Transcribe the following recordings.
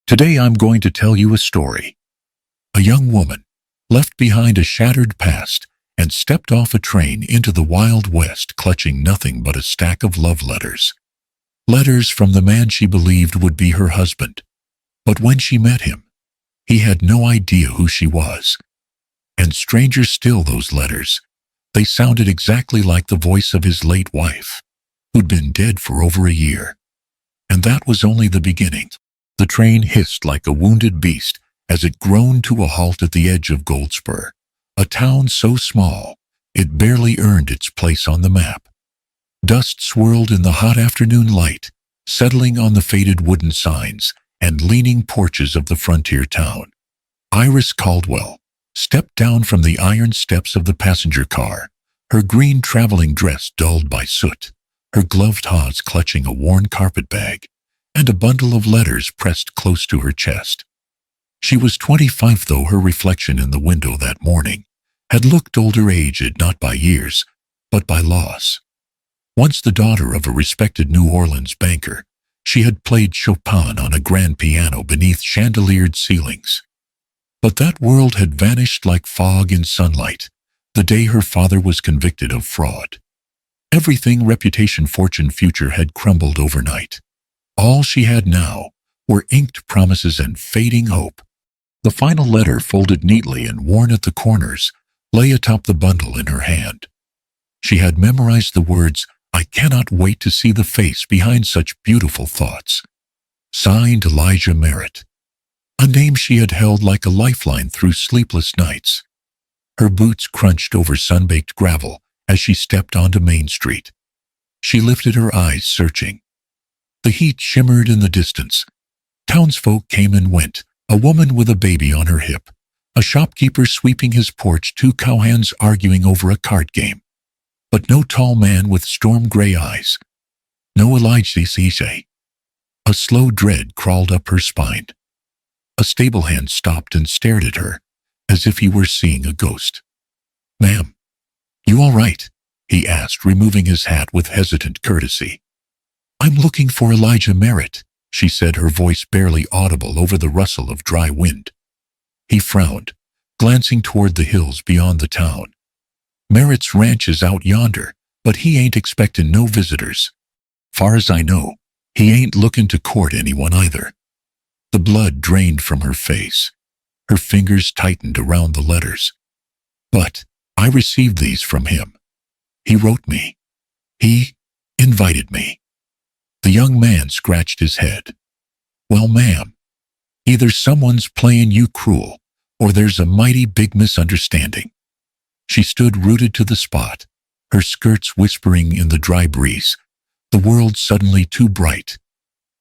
Today I'm going to tell you a story. A young woman left behind a shattered past and stepped off a train into the Wild West clutching nothing but a stack of love letters. Letters from the man she believed would be her husband. But when she met him, he had no idea who she was. And stranger still, those letters, they sounded exactly like the voice of his late wife, who'd been dead for over a year. And that was only the beginning. The train hissed like a wounded beast as it groaned to a halt at the edge of Goldspur, a town so small it barely earned its place on the map. Dust swirled in the hot afternoon light, settling on the faded wooden signs and leaning porches of the frontier town. Iris Caldwell stepped down from the iron steps of the passenger car, her green traveling dress dulled by soot, her gloved hands clutching a worn carpet bag, and a bundle of letters pressed close to her chest. She was 25, though her reflection in the window that morning had looked older, aged not by years, but by loss. Once the daughter of a respected New Orleans banker, she had played Chopin on a grand piano beneath chandeliered ceilings. But that world had vanished like fog in sunlight the day her father was convicted of fraud. Everything, reputation, fortune, future, had crumbled overnight. All she had now were inked promises and fading hope. The final letter, folded neatly and worn at the corners, lay atop the bundle in her hand. She had memorized the words, "I cannot wait to see the face behind such beautiful thoughts." Signed, Elijah Merritt. A name she had held like a lifeline through sleepless nights. Her boots crunched over sun-baked gravel as she stepped onto Main Street. She lifted her eyes, searching. The heat shimmered in the distance. Townsfolk came and went, a woman with a baby on her hip, a shopkeeper sweeping his porch, two cowhands arguing over a card game. But no tall man with storm-gray eyes. No Elijah. A slow dread crawled up her spine. A stable hand stopped and stared at her, as if he were seeing a ghost. "Ma'am, you all right?" he asked, removing his hat with hesitant courtesy. "I'm looking for Elijah Merritt," she said, her voice barely audible over the rustle of dry wind. He frowned, glancing toward the hills beyond the town. "Merritt's ranch is out yonder, but he ain't expectin' no visitors. Far as I know, he ain't looking to court anyone either." The blood drained from her face. Her fingers tightened around the letters. "But I received these from him. He wrote me. He invited me." The young man scratched his head. "Well, ma'am, either someone's playing you cruel, or there's a mighty big misunderstanding." She stood rooted to the spot, her skirts whispering in the dry breeze, the world suddenly too bright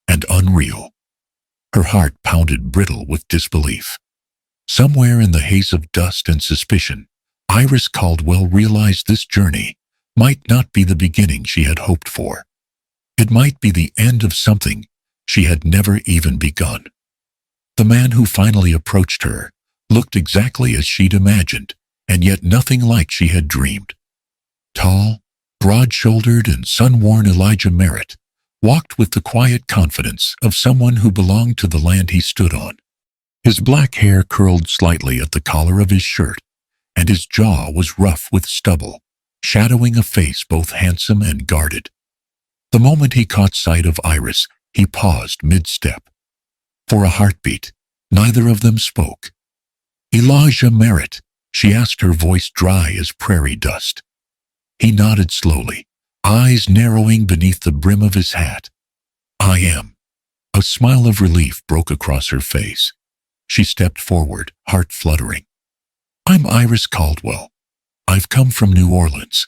and unreal. Her heart pounded brittle with disbelief. Somewhere in the haze of dust and suspicion, Iris Caldwell realized this journey might not be the beginning she had hoped for. It might be the end of something she had never even begun. The man who finally approached her looked exactly as she'd imagined, and yet nothing like she had dreamed. Tall, broad-shouldered, and sun-worn Elijah Merritt walked with the quiet confidence of someone who belonged to the land he stood on. His black hair curled slightly at the collar of his shirt, and his jaw was rough with stubble, shadowing a face both handsome and guarded. The moment he caught sight of Iris, he paused mid-step. For a heartbeat, neither of them spoke. "Elijah Merritt," she asked, her voice dry as prairie dust. He nodded slowly, eyes narrowing beneath the brim of his hat. "I am." A smile of relief broke across her face. She stepped forward, heart fluttering. "I'm Iris Caldwell. I've come from New Orleans.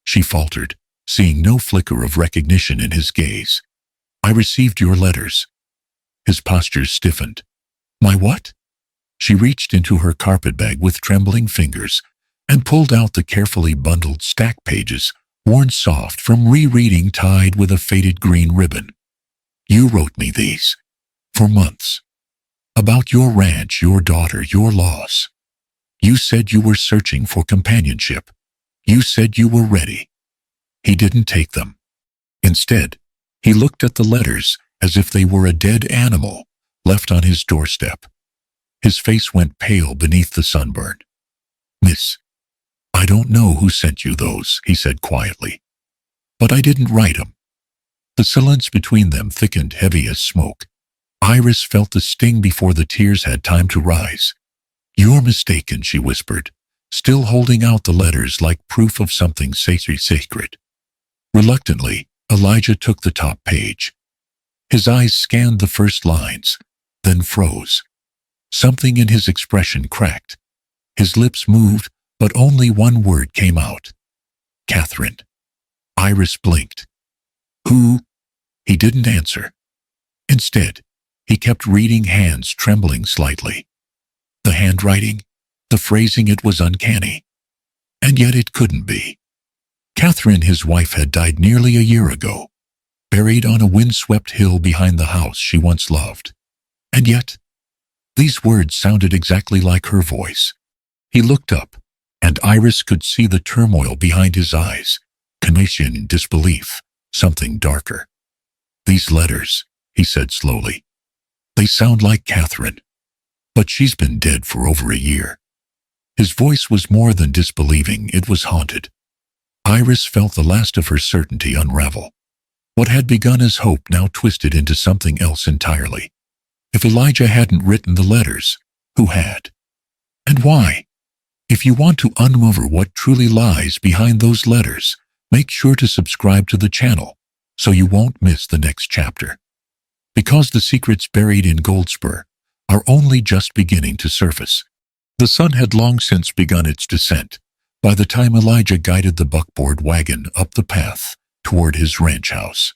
She faltered, seeing no flicker of recognition in his gaze. "I received your letters." His posture stiffened. "My what?" She reached into her carpetbag with trembling fingers and pulled out the carefully bundled stack pages, worn soft from rereading, tied with a faded green ribbon. "You wrote me these. For months. About your ranch, your daughter, your loss. You said you were searching for companionship. You said you were ready." He didn't take them. Instead, he looked at the letters as if they were a dead animal left on his doorstep. His face went pale beneath the sunburn. "Miss, I don't know who sent you those," he said quietly. "But I didn't write 'em." The silence between them thickened heavy as smoke. Iris felt the sting before the tears had time to rise. "You're mistaken," she whispered, still holding out the letters like proof of something sacred. Reluctantly, Elijah took the top page. His eyes scanned the first lines, then froze. Something in his expression cracked. His lips moved, but only one word came out. "Catherine." Iris blinked. "Who?" He didn't answer. Instead, he kept reading, hands trembling slightly. The handwriting, the phrasing, it was uncanny. And yet it couldn't be. Catherine, his wife, had died nearly a year ago, buried on a windswept hill behind the house she once loved. And yet, these words sounded exactly like her voice. He looked up, and Iris could see the turmoil behind his eyes, confusion, disbelief, something darker. "These letters," he said slowly. "They sound like Catherine, but she's been dead for over a year." His voice was more than disbelieving, it was haunted. Iris felt the last of her certainty unravel. What had begun as hope now twisted into something else entirely. If Elijah hadn't written the letters, who had? And why? If you want to uncover what truly lies behind those letters, make sure to subscribe to the channel so you won't miss the next chapter. Because the secrets buried in Goldspur are only just beginning to surface. The sun had long since begun its descent by the time Elijah guided the buckboard wagon up the path toward his ranch house.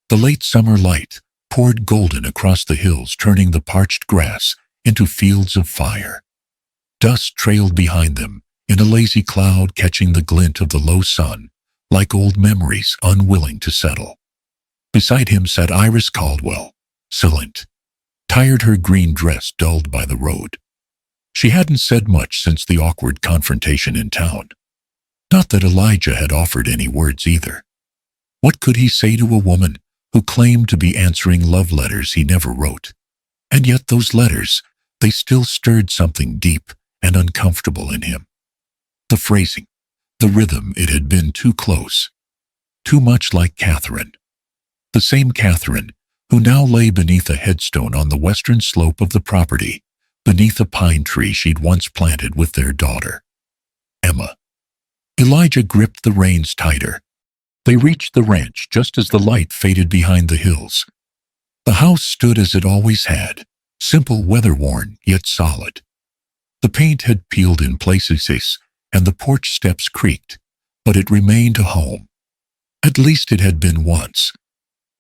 The late summer light poured golden across the hills, turning the parched grass into fields of fire. Dust trailed behind them in a lazy cloud, catching the glint of the low sun like old memories unwilling to settle. Beside him sat Iris Caldwell, silent, tired, her green dress dulled by the road. She hadn't said much since the awkward confrontation in town. Not that Elijah had offered any words either. What could he say to a woman who claimed to be answering love letters he never wrote? And yet those letters, they still stirred something deep and uncomfortable in him. The phrasing, the rhythm, it had been too close. Too much like Catherine. The same Catherine who now lay beneath a headstone on the western slope of the property, beneath a pine tree she'd once planted with their daughter, Emma. Elijah gripped the reins tighter. They reached the ranch just as the light faded behind the hills. The house stood as it always had, simple, weather-worn, yet solid. The paint had peeled in places, and the porch steps creaked, but it remained a home. At least it had been once.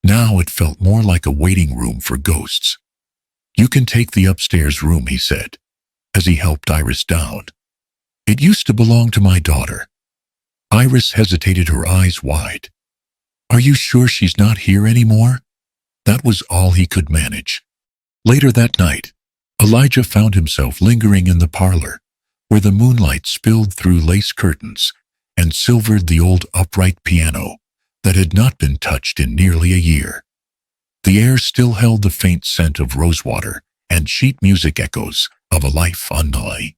Now it felt more like a waiting room for ghosts. "You can take the upstairs room," he said, as he helped Iris down. "It used to belong to my daughter." Iris hesitated, her eyes wide. "Are you sure she's not here anymore?" That was all he could manage. Later that night, Elijah found himself lingering in the parlor, where the moonlight spilled through lace curtains and silvered the old upright piano that had not been touched in nearly a year. The air still held the faint scent of rosewater and sheet music, echoes of a life unknown.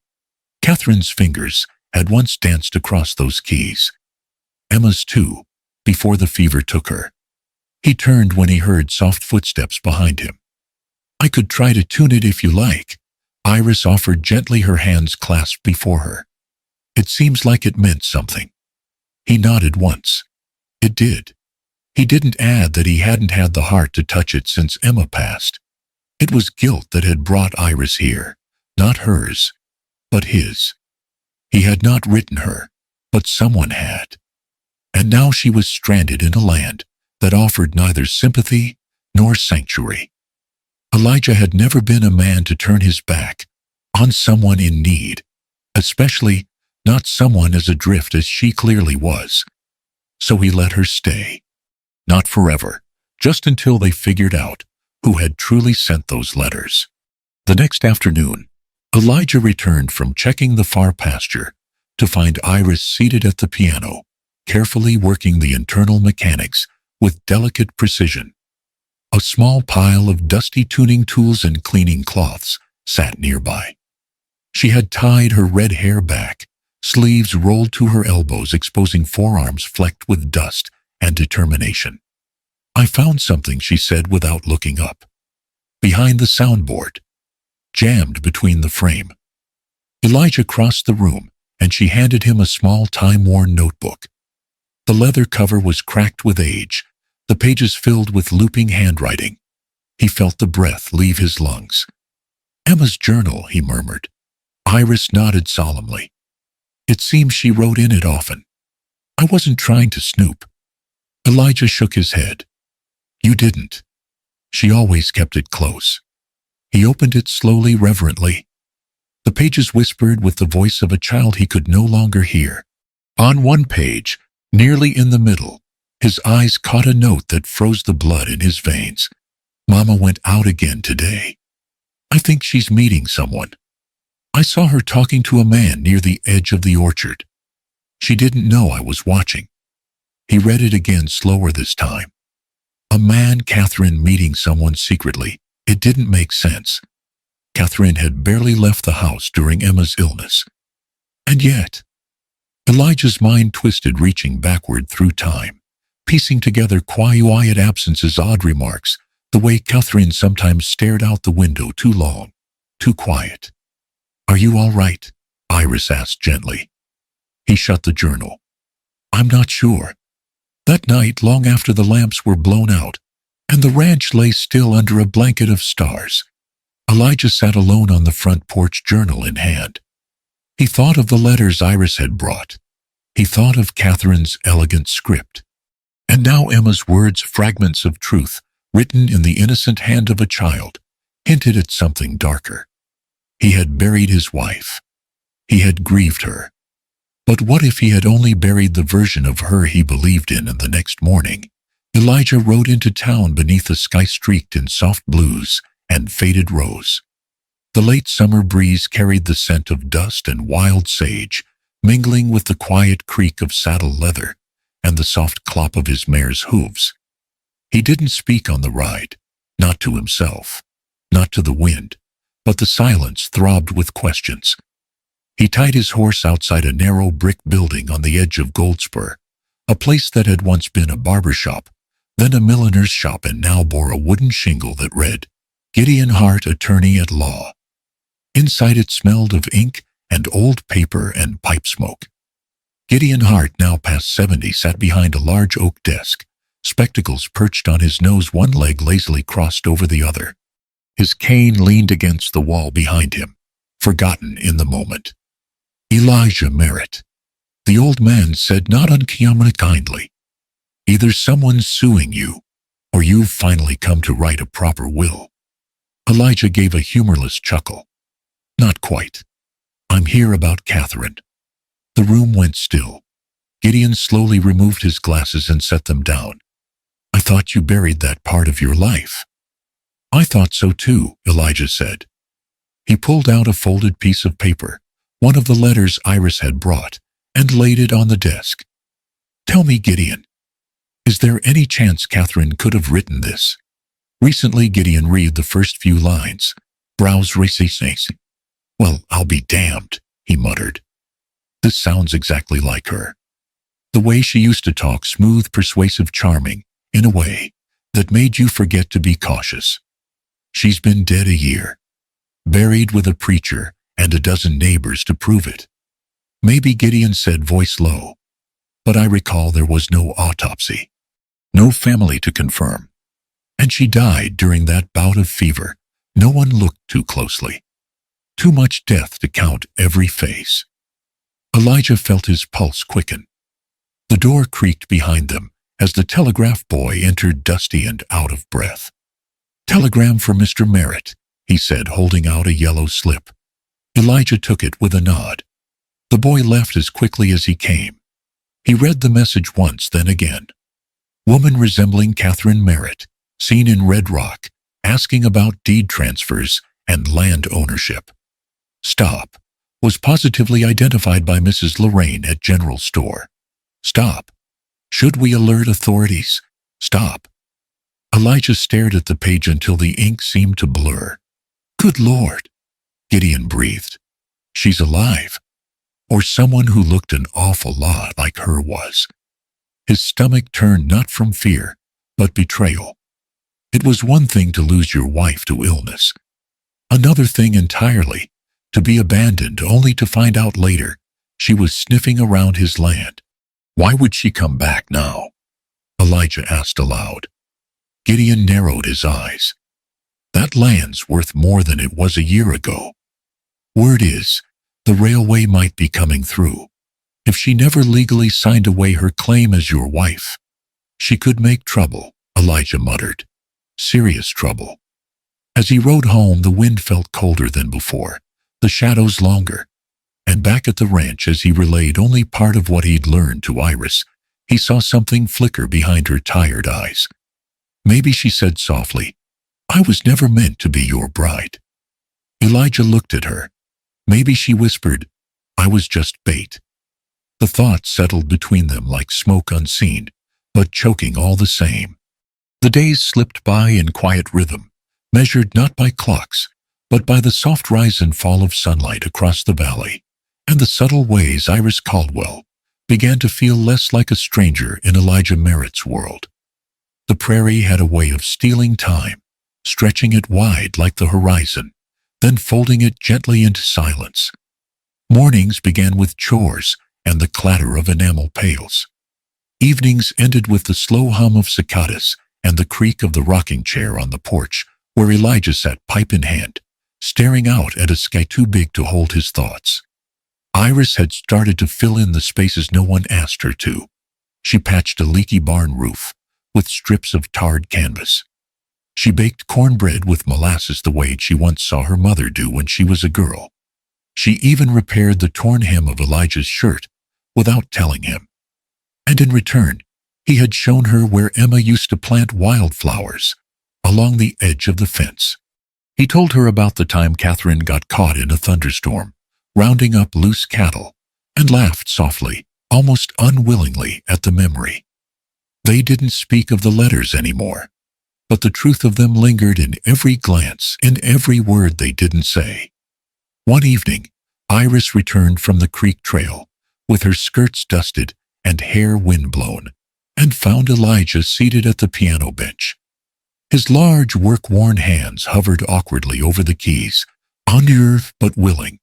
Catherine's fingers had once danced across those keys. Emma's too, before the fever took her. He turned when he heard soft footsteps behind him. "I could try to tune it if you like," Iris offered gently, her hands clasped before her. "It seems like it meant something." He nodded once. It did. He didn't add that he hadn't had the heart to touch it since Emma passed. It was guilt that had brought Iris here, not hers, but his. He had not written her, but someone had. And now she was stranded in a land that offered neither sympathy nor sanctuary. Elijah had never been a man to turn his back on someone in need, especially not someone as adrift as she clearly was. So he let her stay. Not forever, just until they figured out who had truly sent those letters. The next afternoon, Elijah returned from checking the far pasture to find Iris seated at the piano, carefully working the internal mechanics with delicate precision. A small pile of dusty tuning tools and cleaning cloths sat nearby. She had tied her red hair back, sleeves rolled to her elbows, exposing forearms flecked with dust and determination. "I found something," she said without looking up. Behind the soundboard, jammed between the frame. Elijah crossed the room, and she handed him a small time-worn notebook. The leather cover was cracked with age, the pages filled with looping handwriting. He felt the breath leave his lungs. "Emma's journal," he murmured. Iris nodded solemnly. "It seems she wrote in it often. I wasn't trying to snoop." Elijah shook his head. "You didn't. She always kept it close." He opened it slowly, reverently. The pages whispered with the voice of a child he could no longer hear. On one page, nearly in the middle, his eyes caught a note that froze the blood in his veins. "Mama went out again today. I think she's meeting someone. I saw her talking to a man near the edge of the orchard. She didn't know I was watching." He read it again, slower this time. A man, Catherine meeting someone secretly. It didn't make sense. Catherine had barely left the house during Emma's illness. And yet, Elijah's mind twisted, reaching backward through time, piecing together quiet absences, odd remarks, the way Catherine sometimes stared out the window too long, too quiet. "Are you all right?" Iris asked gently. He shut the journal. "I'm not sure." That night, long after the lamps were blown out, and the ranch lay still under a blanket of stars, Elijah sat alone on the front porch, journal in hand. He thought of the letters Iris had brought. He thought of Catherine's elegant script. And now Emma's words, fragments of truth, written in the innocent hand of a child, hinted at something darker. He had buried his wife. He had grieved her. But what if he had only buried the version of her he believed in? And the next morning, Elijah rode into town beneath a sky streaked in soft blues and faded rose. The late summer breeze carried the scent of dust and wild sage, mingling with the quiet creak of saddle leather and the soft clop of his mare's hooves. He didn't speak on the ride, not to himself, not to the wind, but the silence throbbed with questions. He tied his horse outside a narrow brick building on the edge of Goldspur, a place that had once been a barber shop, then a milliner's shop, and now bore a wooden shingle that read, "Gideon Hart, Attorney at Law." Inside it smelled of ink and old paper and pipe smoke. Gideon Hart, now past 70, sat behind a large oak desk, spectacles perched on his nose, one leg lazily crossed over the other. His cane leaned against the wall behind him, forgotten in the moment. "Elijah Merritt," the old man said, not unkindly. "Either someone's suing you, or you've finally come to write a proper will." Elijah gave a humorless chuckle. "Not quite. I'm here about Catherine." The room went still. Gideon slowly removed his glasses and set them down. "I thought you buried that part of your life." "I thought so too," Elijah said. He pulled out a folded piece of paper, one of the letters Iris had brought, and laid it on the desk. "Tell me, Gideon, is there any chance Catherine could have written this?" Recently, Gideon read the first few lines. "Brows racist." "Well, I'll be damned," he muttered. "This sounds exactly like her. The way she used to talk, smooth, persuasive, charming, in a way that made you forget to be cautious. She's been dead a year, buried with a preacher and a dozen neighbors to prove it." "Maybe," Gideon said, voice low. "But I recall there was no autopsy, no family to confirm. And she died during that bout of fever. No one looked too closely. Too much death to count every face." Elijah felt his pulse quicken. The door creaked behind them as the telegraph boy entered, dusty and out of breath. "Telegram for Mr. Merritt," he said, holding out a yellow slip. Elijah took it with a nod. The boy left as quickly as he came. He read the message once, then again. "Woman resembling Catherine Merritt, seen in Red Rock, asking about deed transfers and land ownership. Stop. Was positively identified by Mrs. Lorraine at General Store. Stop. Should we alert authorities? Stop." Elijah stared at the page until the ink seemed to blur. Good Lord, Gideon breathed. She's alive. Or someone who looked an awful lot like her was. His stomach turned not from fear, but betrayal. It was one thing to lose your wife to illness. Another thing entirely, to be abandoned only to find out later she was sniffing around his land. Why would she come back now? Elijah asked aloud. Gideon narrowed his eyes. That land's worth more than it was a year ago. Word is, the railway might be coming through. If she never legally signed away her claim as your wife, she could make trouble, Elijah muttered. Serious trouble. As he rode home, the wind felt colder than before, the shadows longer. And back at the ranch, as he relayed only part of what he'd learned to Iris, he saw something flicker behind her tired eyes. Maybe, she said softly, I was never meant to be your bride. Elijah looked at her. Maybe, she whispered, I was just bait. The thought settled between them like smoke unseen, but choking all the same. The days slipped by in quiet rhythm, measured not by clocks, but by the soft rise and fall of sunlight across the valley, and the subtle ways Iris Caldwell began to feel less like a stranger in Elijah Merritt's world. The prairie had a way of stealing time, stretching it wide like the horizon, then folding it gently into silence. Mornings began with chores and the clatter of enamel pails. Evenings ended with the slow hum of cicadas and the creak of the rocking chair on the porch, where Elijah sat pipe in hand, staring out at a sky too big to hold his thoughts. Iris had started to fill in the spaces no one asked her to. She patched a leaky barn roof with strips of tarred canvas. She baked cornbread with molasses the way she once saw her mother do when she was a girl. She even repaired the torn hem of Elijah's shirt without telling him. And in return, he had shown her where Emma used to plant wildflowers along the edge of the fence. He told her about the time Catherine got caught in a thunderstorm, rounding up loose cattle, and laughed softly, almost unwillingly, at the memory. They didn't speak of the letters anymore, but the truth of them lingered in every glance, in every word they didn't say. One evening, Iris returned from the creek trail, with her skirts dusted and hair windblown, and found Elijah seated at the piano bench. His large, work-worn hands hovered awkwardly over the keys, unnerved but willing.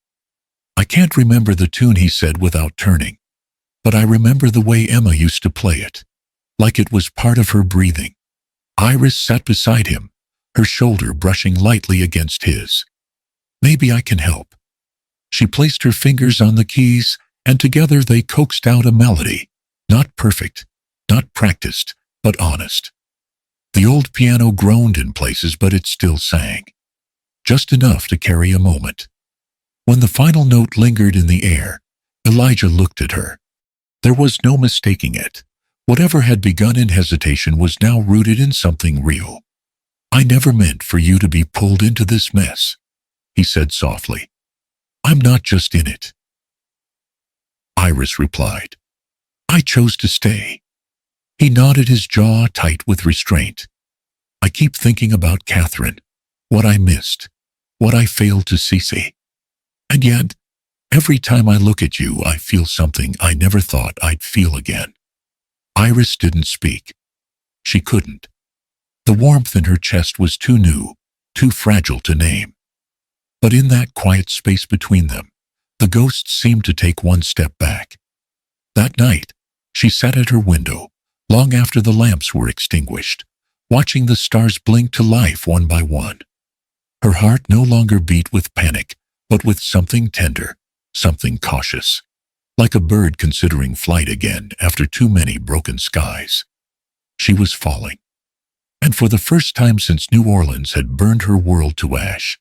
I can't remember the tune, he said without turning, but I remember the way Emma used to play it, like it was part of her breathing. Iris sat beside him, her shoulder brushing lightly against his. Maybe I can help. She placed her fingers on the keys, and together they coaxed out a melody, not perfect, not practiced, but honest. The old piano groaned in places, but it still sang, just enough to carry a moment. When the final note lingered in the air, Elijah looked at her. There was no mistaking it. Whatever had begun in hesitation was now rooted in something real. I never meant for you to be pulled into this mess, he said softly. I'm not just in it. Iris replied. I chose to stay. He nodded, his jaw tight with restraint. I keep thinking about Catherine, what I missed, what I failed to see. And yet, every time I look at you, I feel something I never thought I'd feel again. Iris didn't speak. She couldn't. The warmth in her chest was too new, too fragile to name. But in that quiet space between them, the ghosts seemed to take one step back. That night, she sat at her window, long after the lamps were extinguished, watching the stars blink to life one by one. Her heart no longer beat with panic, but with something tender, something cautious, like a bird considering flight again after too many broken skies. She was falling. And for the first time since New Orleans had burned her world to ash,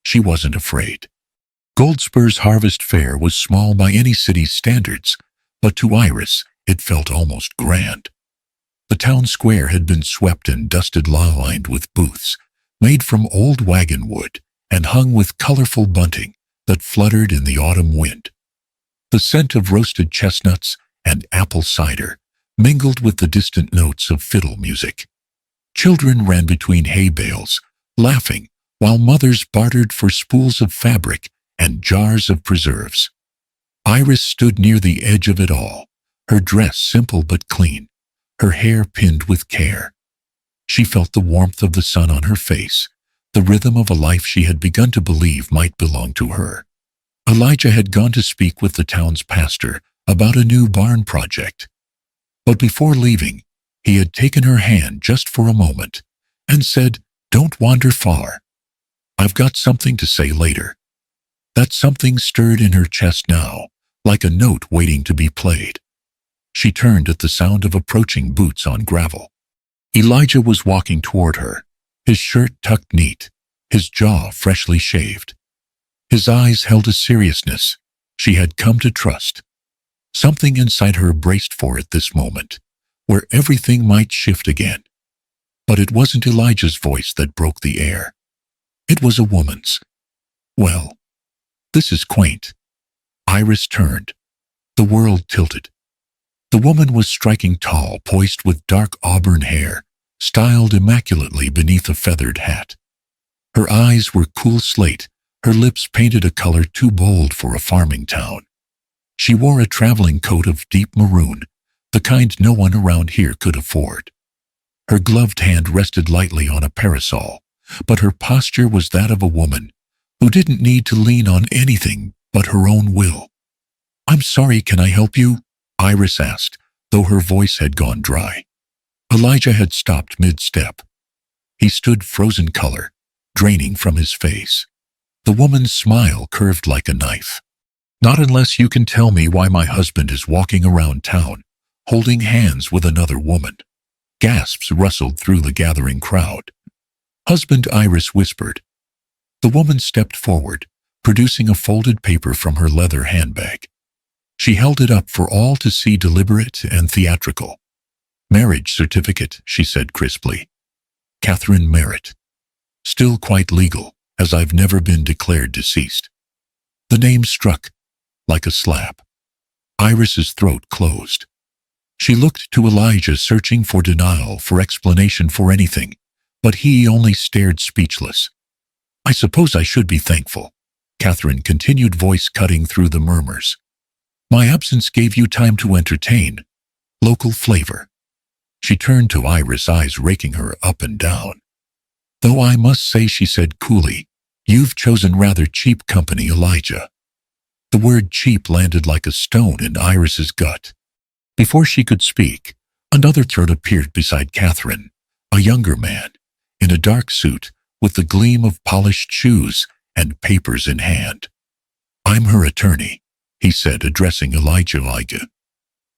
she wasn't afraid. Goldspur's harvest fair was small by any city's standards, but to Iris it felt almost grand. The town square had been swept and dusted, lined with booths made from old wagon wood and hung with colorful bunting that fluttered in the autumn wind. The scent of roasted chestnuts and apple cider mingled with the distant notes of fiddle music. Children ran between hay bales, laughing, while mothers bartered for spools of fabric and jars of preserves. Iris stood near the edge of it all, her dress simple but clean, her hair pinned with care. She felt the warmth of the sun on her face, the rhythm of a life she had begun to believe might belong to her. Elijah had gone to speak with the town's pastor about a new barn project. But before leaving, he had taken her hand just for a moment and said, "Don't wander far. I've got something to say later." That something stirred in her chest now, like a note waiting to be played. She turned at the sound of approaching boots on gravel. Elijah was walking toward her, his shirt tucked neat, his jaw freshly shaved. His eyes held a seriousness she had come to trust. Something inside her braced for it this moment, where everything might shift again. But it wasn't Elijah's voice that broke the air. It was a woman's. "Well, this is quaint." Iris turned. The world tilted. The woman was striking tall, poised with dark auburn hair, styled immaculately beneath a feathered hat. Her eyes were cool slate, her lips painted a color too bold for a farming town. She wore a traveling coat of deep maroon, the kind no one around here could afford. Her gloved hand rested lightly on a parasol, but her posture was that of a woman who didn't need to lean on anything but her own will. "I'm sorry, can I help you?" Iris asked, though her voice had gone dry. Elijah had stopped mid-step. He stood frozen color, draining from his face. The woman's smile curved like a knife. "Not unless you can tell me why my husband is walking around town, holding hands with another woman." Gasps rustled through the gathering crowd. "Husband," Iris whispered. The woman stepped forward, producing a folded paper from her leather handbag. She held it up for all to see, deliberate and theatrical. "Marriage certificate," she said crisply. "Catherine Merritt. Still quite legal, as I've never been declared deceased." The name struck like a slap. Iris's throat closed. She looked to Elijah, searching for denial, for explanation, for anything, but he only stared speechless. "I suppose I should be thankful," Catherine continued, voice cutting through the murmurs. "My absence gave you time to entertain. Local flavor." She turned to Iris, eyes raking her up and down. "Though I must say," she said coolly, "you've chosen rather cheap company, Elijah." The word cheap landed like a stone in Iris's gut. Before she could speak, another throat appeared beside Catherine, a younger man, in a dark suit, with the gleam of polished shoes and papers in hand. "I'm her attorney," he said, addressing Elijah.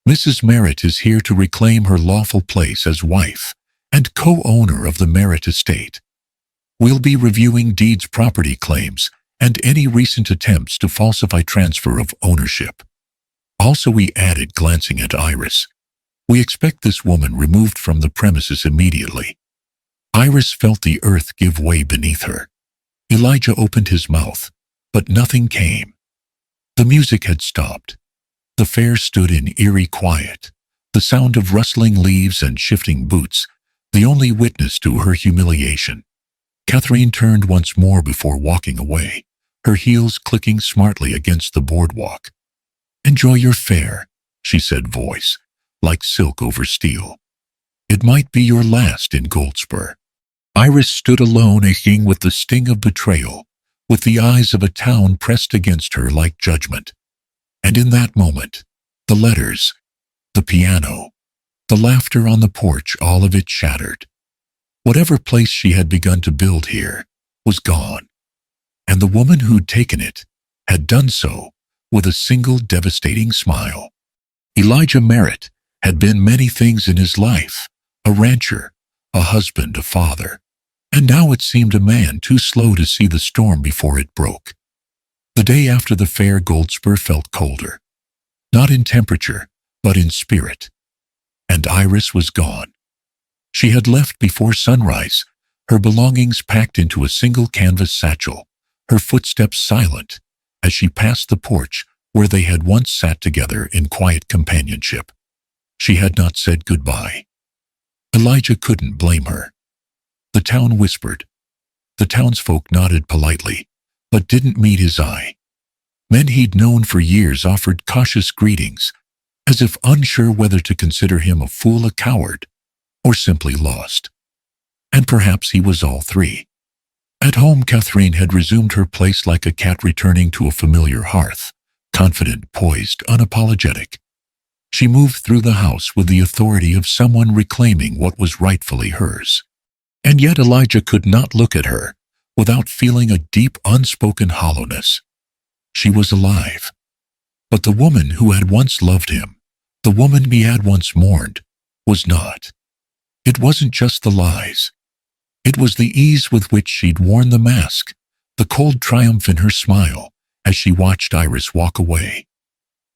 "Mrs. Merritt is here to reclaim her lawful place as wife and co-owner of the Merritt estate. We'll be reviewing deeds, property claims, and any recent attempts to falsify transfer of ownership. Also," he added, glancing at Iris, "we expect this woman removed from the premises immediately." Iris felt the earth give way beneath her. Elijah opened his mouth, but nothing came. The music had stopped. The fair stood in eerie quiet, the sound of rustling leaves and shifting boots, the only witness to her humiliation. Catherine turned once more before walking away, her heels clicking smartly against the boardwalk. "Enjoy your fare," she said, voice like silk over steel. "It might be your last in Goldspur." Iris stood alone, aching with the sting of betrayal, with the eyes of a town pressed against her like judgment. And in that moment, the letters, the piano, the laughter on the porch, all of it shattered. Whatever place she had begun to build here was gone, and the woman who'd taken it had done so with a single devastating smile. Elijah Merritt had been many things in his life: a rancher, a husband, a father, and now it seemed a man too slow to see the storm before it broke. The day after the fair, Goldspur felt colder, not in temperature, but in spirit. And Iris was gone. She had left before sunrise, her belongings packed into a single canvas satchel, her footsteps silent as she passed the porch where they had once sat together in quiet companionship. She had not said goodbye. Elijah couldn't blame her. The town whispered. The townsfolk nodded politely, but didn't meet his eye. Men he'd known for years offered cautious greetings, as if unsure whether to consider him a fool, a coward, or simply lost. And perhaps he was all three. At home, Catherine had resumed her place like a cat returning to a familiar hearth, confident, poised, unapologetic. She moved through the house with the authority of someone reclaiming what was rightfully hers. And yet Elijah could not look at her without feeling a deep, unspoken hollowness. She was alive. But the woman who had once loved him, the woman he had once mourned, was not. It wasn't just the lies. It was the ease with which she'd worn the mask, the cold triumph in her smile as she watched Iris walk away.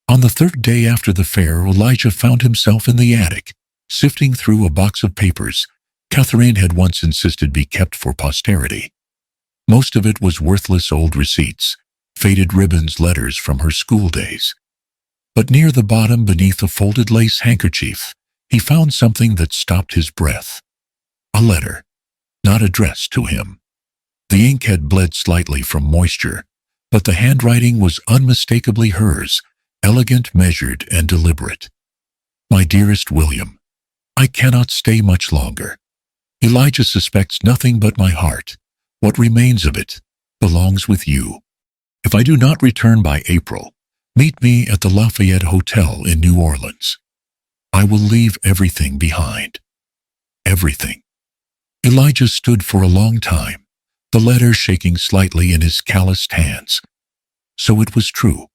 On the third day after the fair, Elijah found himself in the attic, sifting through a box of papers Catherine had once insisted be kept for posterity. Most of it was worthless old receipts, faded ribbons, letters from her school days. But near the bottom, beneath a folded lace handkerchief, he found something that stopped his breath. A letter, not addressed to him. The ink had bled slightly from moisture, but the handwriting was unmistakably hers, elegant, measured, and deliberate. My dearest William, I cannot stay much longer. Elijah suspects nothing but my heart. What remains of it belongs with you. If I do not return by April, meet me at the Lafayette Hotel in New Orleans. I will leave everything behind. Everything. Elijah stood for a long time, the letter shaking slightly in his calloused hands. So it was true.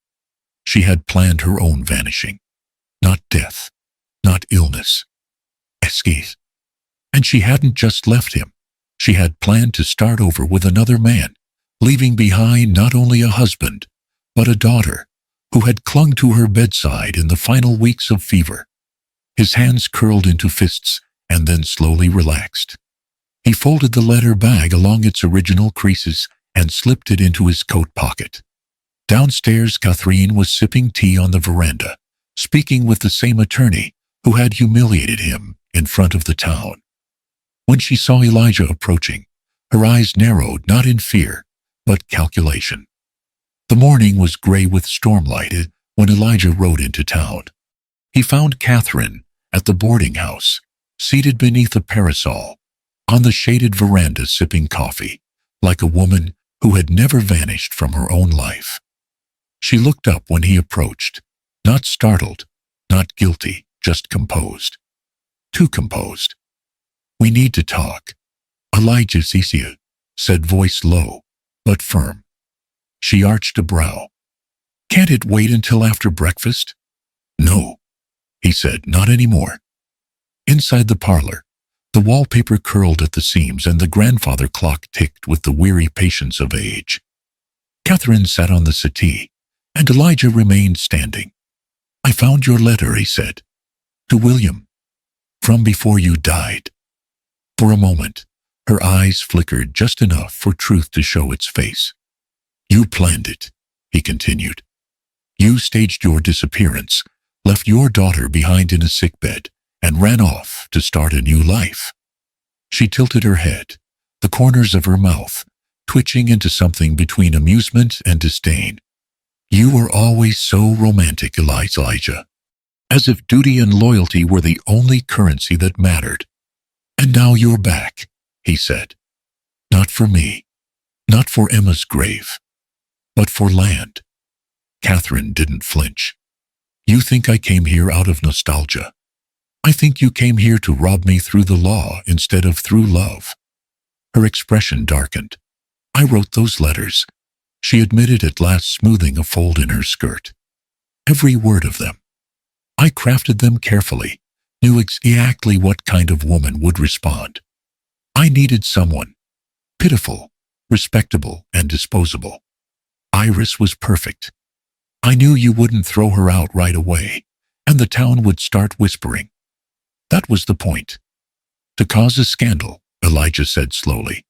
She had planned her own vanishing. Not death, not illness. Escape. And she hadn't just left him. She had planned to start over with another man, leaving behind not only a husband, but a daughter, who had clung to her bedside in the final weeks of fever. His hands curled into fists and then slowly relaxed. He folded the letter bag along its original creases and slipped it into his coat pocket. Downstairs, Catherine was sipping tea on the veranda, speaking with the same attorney who had humiliated him in front of the town. When she saw Elijah approaching, her eyes narrowed not in fear, but calculation. The morning was gray with stormlight when Elijah rode into town. He found Catherine at the boarding house, seated beneath a parasol, on the shaded veranda sipping coffee, like a woman who had never vanished from her own life. She looked up when he approached, not startled, not guilty, just composed. Too composed. We need to talk. Elijah Cecil, said, voice low, but firm. She arched a brow. Can't it wait until after breakfast? No, he said, not anymore. Inside the parlor, the wallpaper curled at the seams and the grandfather clock ticked with the weary patience of age. Catherine sat on the settee, and Elijah remained standing. I found your letter, he said. To William. From before you died. For a moment, her eyes flickered just enough for truth to show its face. You planned it, he continued. You staged your disappearance, left your daughter behind in a sickbed, and ran off to start a new life. She tilted her head, the corners of her mouth twitching into something between amusement and disdain. You were always so romantic, Elijah, as if duty and loyalty were the only currency that mattered. And now you're back, he said. Not for me, not for Emma's grave, but for land. Catherine didn't flinch. You think I came here out of nostalgia. I think you came here to rob me through the law instead of through love. Her expression darkened. I wrote those letters, she admitted at last, smoothing a fold in her skirt. Every word of them. I crafted them carefully, knew exactly what kind of woman would respond. I needed someone, pitiful, respectable, and disposable. Iris was perfect. I knew you wouldn't throw her out right away, and the town would start whispering. That was the point. To cause a scandal, Elijah said slowly.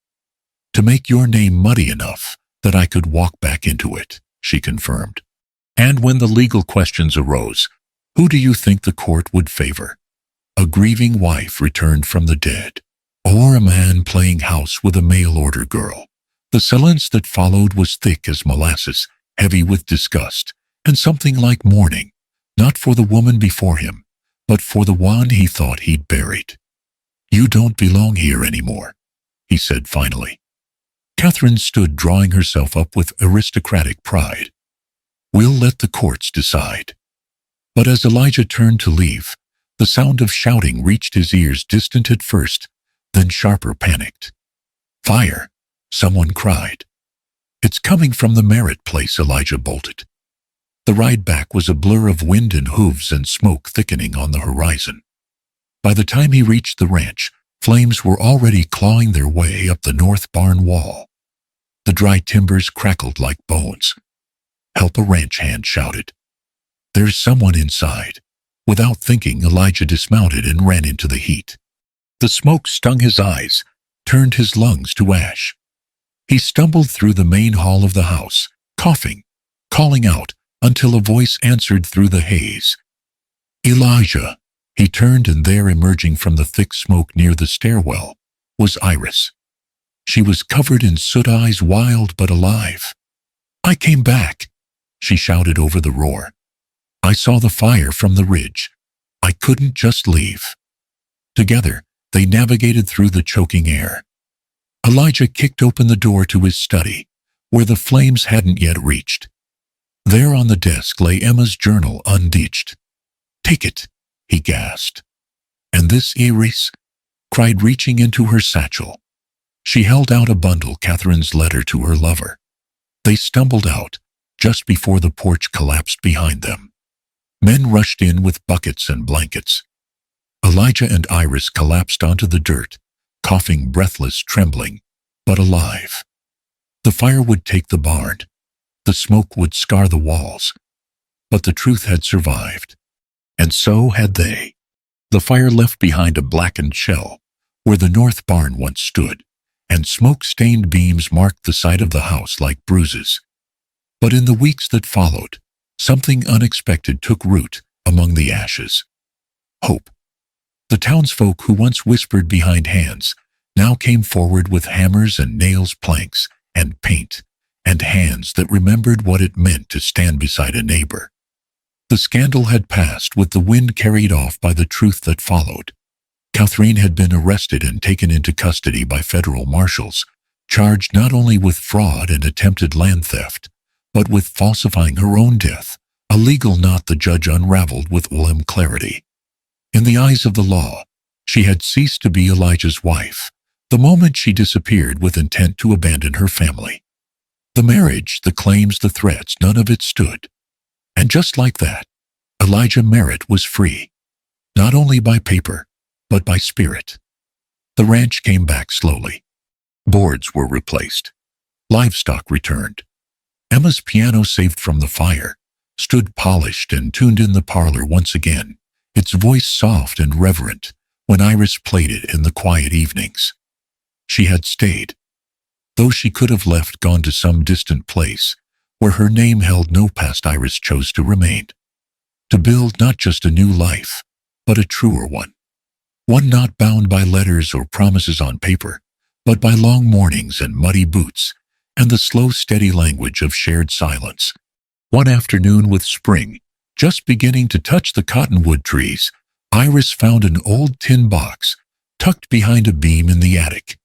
To make your name muddy enough that I could walk back into it, she confirmed. And when the legal questions arose, who do you think the court would favor? A grieving wife returned from the dead, or a man playing house with a mail-order girl. The silence that followed was thick as molasses, heavy with disgust, and something like mourning, not for the woman before him, but for the one he thought he'd buried. "You don't belong here anymore," he said finally. Catherine stood drawing herself up with aristocratic pride. "We'll let the courts decide." But as Elijah turned to leave, the sound of shouting reached his ears, distant at first, then sharper, panicked. "Fire!" someone cried. "It's coming from the Merritt place," Elijah bolted. The ride back was a blur of wind and hooves and smoke thickening on the horizon. By the time he reached the ranch, flames were already clawing their way up the north barn wall. The dry timbers crackled like bones. "Help!" a ranch hand shouted. "There's someone inside." Without thinking, Elijah dismounted and ran into the heat. The smoke stung his eyes, turned his lungs to ash. He stumbled through the main hall of the house, coughing, calling out, until a voice answered through the haze. "Elijah!" He turned, and there, emerging from the thick smoke near the stairwell, was Iris. She was covered in soot, eyes wild but alive. "I came back," she shouted over the roar. "I saw the fire from the ridge. I couldn't just leave." Together, they navigated through the choking air. Elijah kicked open the door to his study, where the flames hadn't yet reached. There on the desk lay Emma's journal, unditched. "Take it," he gasped. "And this, Iris?" cried, reaching into her satchel. She held out a bundle, Catherine's letter to her lover. They stumbled out, just before the porch collapsed behind them. Men rushed in with buckets and blankets. Elijah and Iris collapsed onto the dirt, coughing, breathless, trembling, but alive. The fire would take the barn. The smoke would scar the walls. But the truth had survived. And so had they. The fire left behind a blackened shell, where the north barn once stood, and smoke-stained beams marked the side of the house like bruises. But in the weeks that followed, something unexpected took root among the ashes. Hope. The townsfolk who once whispered behind hands now came forward with hammers and nails, planks and paint, and hands that remembered what it meant to stand beside a neighbor. The scandal had passed, with the wind carried off by the truth that followed. Catherine had been arrested and taken into custody by federal marshals, charged not only with fraud and attempted land theft, but with falsifying her own death, a legal knot the judge unraveled with clarity. In the eyes of the law, she had ceased to be Elijah's wife the moment she disappeared with intent to abandon her family. The marriage, the claims, the threats, none of it stood. And just like that, Elijah Merritt was free, not only by paper, but by spirit. The ranch came back slowly. Boards were replaced. Livestock returned. Emma's piano, saved from the fire, stood polished and tuned in the parlor once again, its voice soft and reverent, when Iris played it in the quiet evenings. She had stayed, though she could have left, gone to some distant place where her name held no past. Iris chose to remain, to build not just a new life, but a truer one. One not bound by letters or promises on paper, but by long mornings and muddy boots, and the slow, steady language of shared silence. One afternoon, with spring just beginning to touch the cottonwood trees, Iris found an old tin box tucked behind a beam in the attic.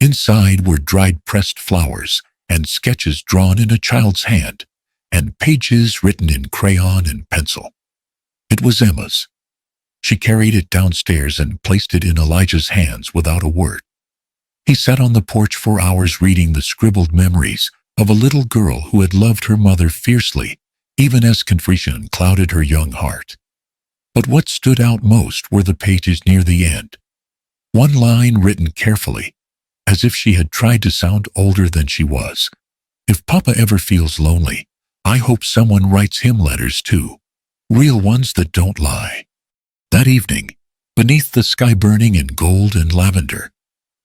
Inside were dried pressed flowers and sketches drawn in a child's hand, and pages written in crayon and pencil. It was Emma's. She carried it downstairs and placed it in Elijah's hands without a word. He sat on the porch for hours, reading the scribbled memories of a little girl who had loved her mother fiercely, even as confusion clouded her young heart. But what stood out most were the pages near the end. One line written carefully, as if she had tried to sound older than she was. "If Papa ever feels lonely, I hope someone writes him letters too. Real ones that don't lie." That evening, beneath the sky burning in gold and lavender,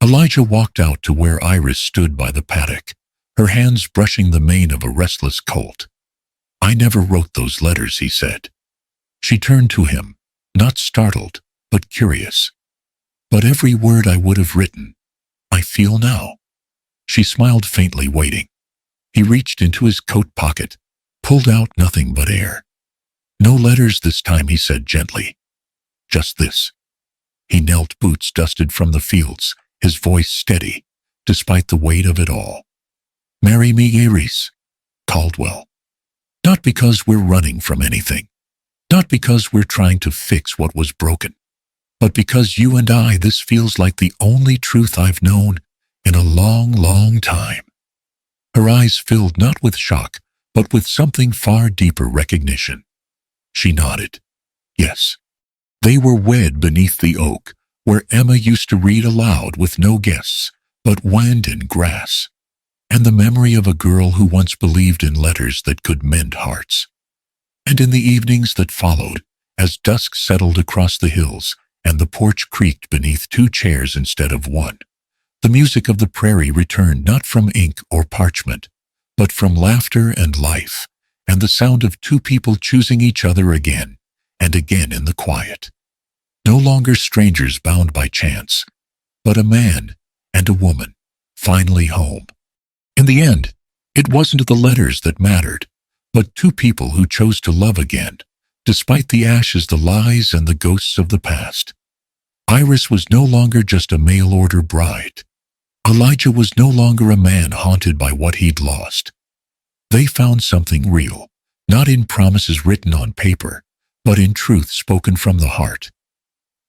Elijah walked out to where Iris stood by the paddock, her hands brushing the mane of a restless colt. "I never wrote those letters," he said. She turned to him, not startled, but curious. But every word I would have written, I feel now." She smiled faintly, waiting. He reached into his coat pocket, pulled out nothing but air. "No letters this time," he said gently. "Just this." He knelt, boots dusted from the fields, his voice steady, despite the weight of it all. "Marry me, Iris." Caldwell. Not because we're running from anything, not because we're trying to fix what was broken, but because you and I, this feels like the only truth I've known in a long, long time. Her eyes filled not with shock, but with something far deeper, recognition. She nodded. Yes. They were wed beneath the oak, where Emma used to read aloud with no guests, but wind and grass, and the memory of a girl who once believed in letters that could mend hearts. And in the evenings that followed, as dusk settled across the hills and the porch creaked beneath 2 chairs instead of 1, the music of the prairie returned not from ink or parchment, but from laughter and life, and the sound of 2 people choosing each other again and again in the quiet. No longer strangers bound by chance, but a man and a woman, finally home. In the end, it wasn't the letters that mattered, but 2 people who chose to love again, despite the ashes, the lies, and the ghosts of the past. Iris was no longer just a mail-order bride. Elijah was no longer a man haunted by what he'd lost. They found something real, not in promises written on paper, but in truth spoken from the heart.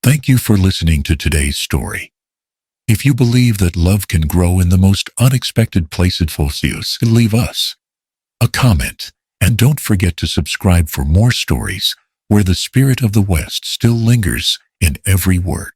Thank you for listening to today's story. If you believe that love can grow in the most unexpected places, leave us a comment, and don't forget to subscribe for more stories where the spirit of the West still lingers in every word.